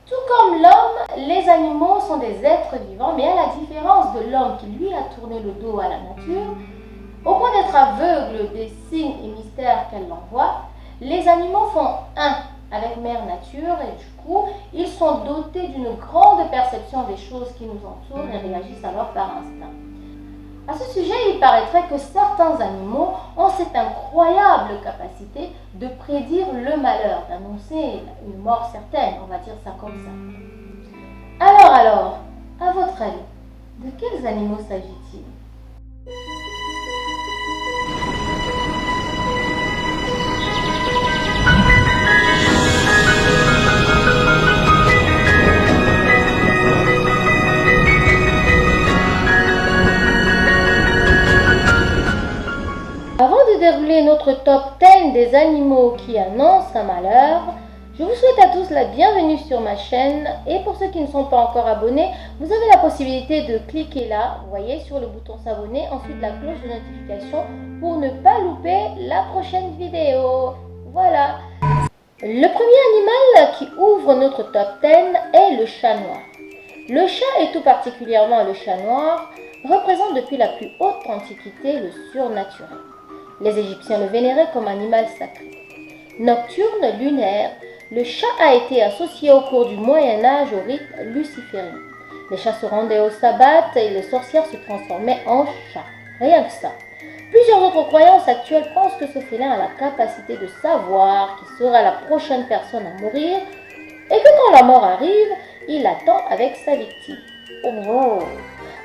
Tout comme l'homme, les animaux sont des êtres vivants, mais à la différence de l'homme qui lui a tourné le dos à la nature, au point d'être aveugle des signes et mystères qu'elle envoie, les animaux font un avec Mère Nature et du coup, ils sont dotés d'une grande perception des choses qui nous entourent et réagissent alors par instinct. À ce sujet, il paraîtrait que certains animaux ont cette incroyable capacité de prédire le malheur, d'annoncer une mort certaine, on va dire ça comme ça. Alors, à votre avis, de quels animaux s'agit-il ? Avant de dérouler notre top 10 des animaux qui annoncent un malheur, je vous souhaite à tous la bienvenue sur ma chaîne et pour ceux qui ne sont pas encore abonnés, vous avez la possibilité de cliquer là, vous voyez, sur le bouton s'abonner, ensuite la cloche de notification pour ne pas louper la prochaine vidéo. Voilà. Le premier animal qui ouvre notre top 10 est le chat noir. Le chat et tout particulièrement le chat noir représente depuis la plus haute antiquité le surnaturel. Les Égyptiens le vénéraient comme animal sacré. Nocturne, lunaire, le chat a été associé au cours du Moyen-Âge au rite luciférien. Les chats se rendaient au sabbat et les sorcières se transformaient en chats. Rien que ça. Plusieurs autres croyances actuelles pensent que ce félin a la capacité de savoir qui sera la prochaine personne à mourir et que quand la mort arrive, il attend avec sa victime. Oh.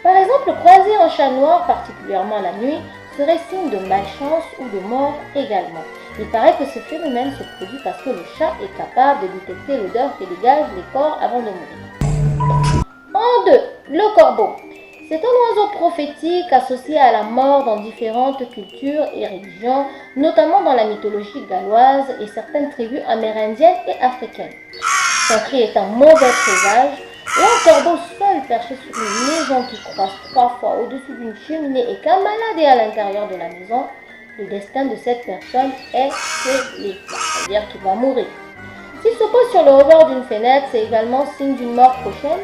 Par exemple, croiser un chat noir, particulièrement la nuit, serait signe de malchance ou de mort également. Il paraît que ce phénomène se produit parce que le chat est capable de détecter l'odeur que dégagent les corps avant de mourir. En 2, le corbeau. C'est un oiseau prophétique associé à la mort dans différentes cultures et religions, notamment dans la mythologie galloise et certaines tribus amérindiennes et africaines. Son cri est un mauvais présage, et un corbeau seul perché sur une maison qui croise 3 fois au-dessus d'une cheminée et qu'un malade est à l'intérieur de la maison, le destin de cette personne est scellé, c'est-à-dire qu'il va mourir. S'il se pose sur le rebord d'une fenêtre, c'est également signe d'une mort prochaine,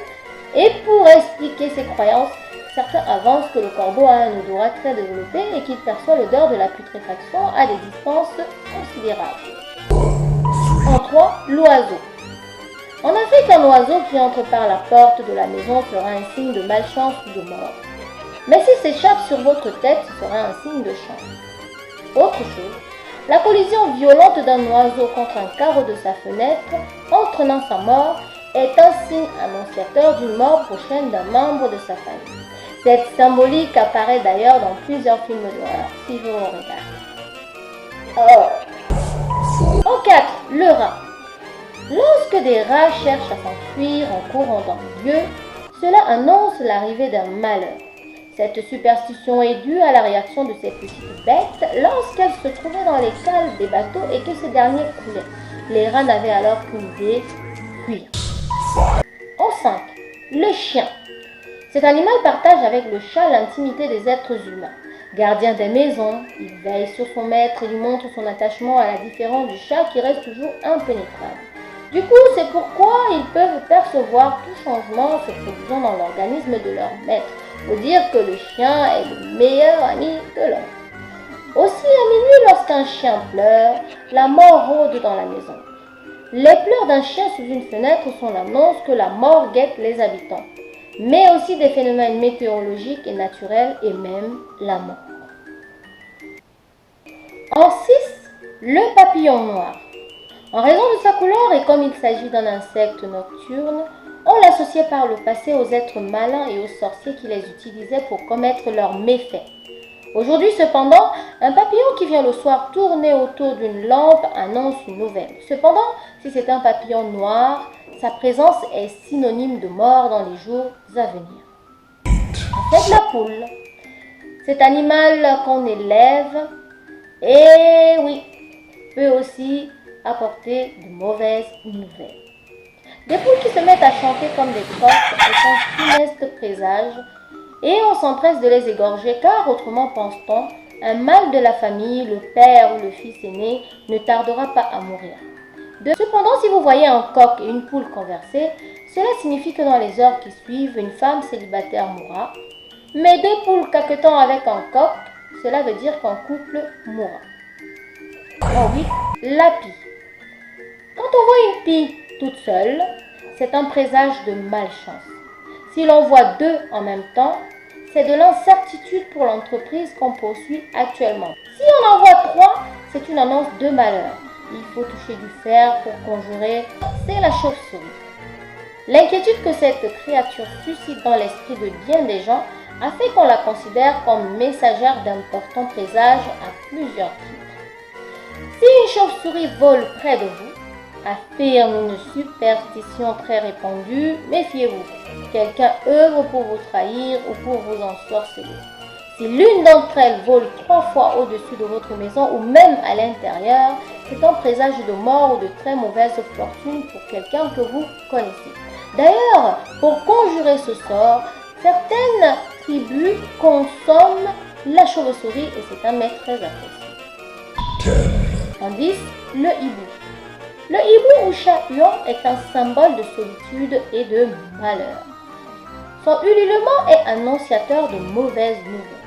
et pour expliquer ces croyances, certains avancent que le corbeau a un odorat très développé et qu'il perçoit l'odeur de la putréfaction à des distances considérables. En 3, l'oiseau. En Afrique, un oiseau qui entre par la porte de la maison sera un signe de malchance ou de mort. Mais s'il s'échappe sur votre tête, ce sera un signe de chance. Autre chose, la collision violente d'un oiseau contre un carreau de sa fenêtre, entraînant sa mort, est un signe annonciateur d'une mort prochaine d'un membre de sa famille. Cette symbolique apparaît d'ailleurs dans plusieurs films d'horreur, si je vous regarde. En 4, le rat. Lorsque des rats cherchent à s'enfuir en courant dans le lieu, cela annonce l'arrivée d'un malheur. Cette superstition est due à la réaction de ces petites bêtes lorsqu'elles se trouvaient dans les cales des bateaux et que ces derniers coulaient. Les rats n'avaient alors qu'une idée, fuir. En 5, le chien. Cet animal partage avec le chat l'intimité des êtres humains. Gardien des maisons, il veille sur son maître et lui montre son attachement à la différence du chat qui reste toujours impénétrable. Du coup, c'est pourquoi ils peuvent percevoir tout changement se produisant dans l'organisme de leur maître. Il faut dire que le chien est le meilleur ami de l'homme. Aussi à minuit, lorsqu'un chien pleure, la mort rôde dans la maison. Les pleurs d'un chien sous une fenêtre sont l'annonce que la mort guette les habitants, mais aussi des phénomènes météorologiques et naturels et même la mort. En 6, le papillon noir. En raison de sa couleur et comme il s'agit d'un insecte nocturne, on l'associait par le passé aux êtres malins et aux sorciers qui les utilisaient pour commettre leurs méfaits. Aujourd'hui cependant, un papillon qui vient le soir tourner autour d'une lampe annonce une nouvelle. Cependant, si c'est un papillon noir, sa présence est synonyme de mort dans les jours à venir. Ensuite, la poule. Cet animal qu'on élève, et oui, peut aussi apporter de mauvaises nouvelles. Des poules qui se mettent à chanter comme des coqs est un funeste présage et on s'empresse de les égorger car autrement pense-t-on, un mâle de la famille, le père ou le fils aîné, ne tardera pas à mourir. Cependant, si vous voyez un coq et une poule converser, cela signifie que dans les heures qui suivent, une femme célibataire mourra. Mais deux poules caquetant avec un coq, cela veut dire qu'un couple mourra. Oh oui, la pie. Quand on voit une pie toute seule, c'est un présage de malchance. Si l'on voit deux en même temps, c'est de l'incertitude pour l'entreprise qu'on poursuit actuellement. Si on en voit trois, c'est une annonce de malheur. Il faut toucher du fer pour conjurer, c'est la chauve-souris. L'inquiétude que cette créature suscite dans l'esprit de bien des gens a fait qu'on la considère comme messagère d'importants présages à plusieurs titres. Si une chauve-souris vole près de vous, affirme une superstition très répandue, méfiez-vous. Quelqu'un œuvre pour vous trahir ou pour vous ensorceler. Si l'une d'entre elles vole 3 fois au-dessus de votre maison ou même à l'intérieur, c'est un présage de mort ou de très mauvaise fortune pour quelqu'un que vous connaissez. D'ailleurs, pour conjurer ce sort, certaines tribus consomment la chauve-souris et c'est un mets très apprécié. En 10, le hibou. Le hibou ou chat huant est un symbole de solitude et de malheur. Son ululement est annonciateur de mauvaises nouvelles,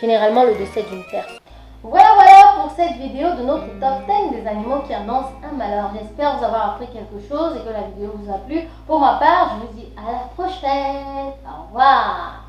généralement le décès d'une personne. Voilà pour cette vidéo de notre top 10 des animaux qui annoncent un malheur. J'espère vous avoir appris quelque chose et que la vidéo vous a plu. Pour ma part, je vous dis à la prochaine. Au revoir.